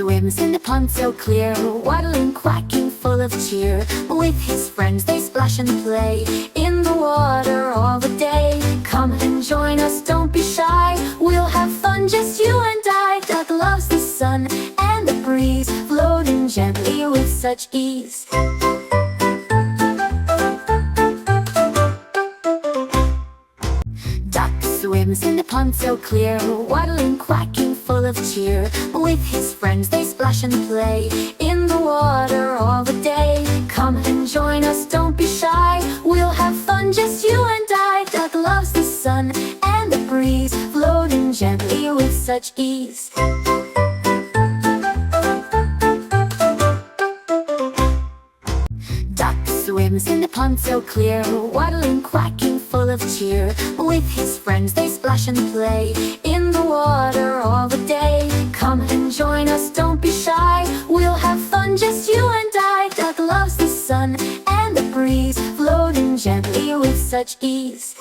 swims in the pond so clear, waddling, quacking, full of cheer. With his friends they splash and play in the water all the day. Come and join us, don't be shy, we'll have fun, just you and I. Duck loves the sun and the breeze, floating gently with such ease. Duck swims in the pond so clear, waddling, quacking, full of cheer. With his friends they splash and play in the water all the day. Come and join us, don't be shy, we'll have fun, just you and I. Duck loves the sun and the breeze, floating gently with such ease. Duck swims in the pond so clear, waddling, quacking, full of cheer. With his friends they splash and play in the water all the day. Come and join us, don't be shy, we'll have fun, just you and I. Duck loves the sun and the breeze, floating gently with such ease.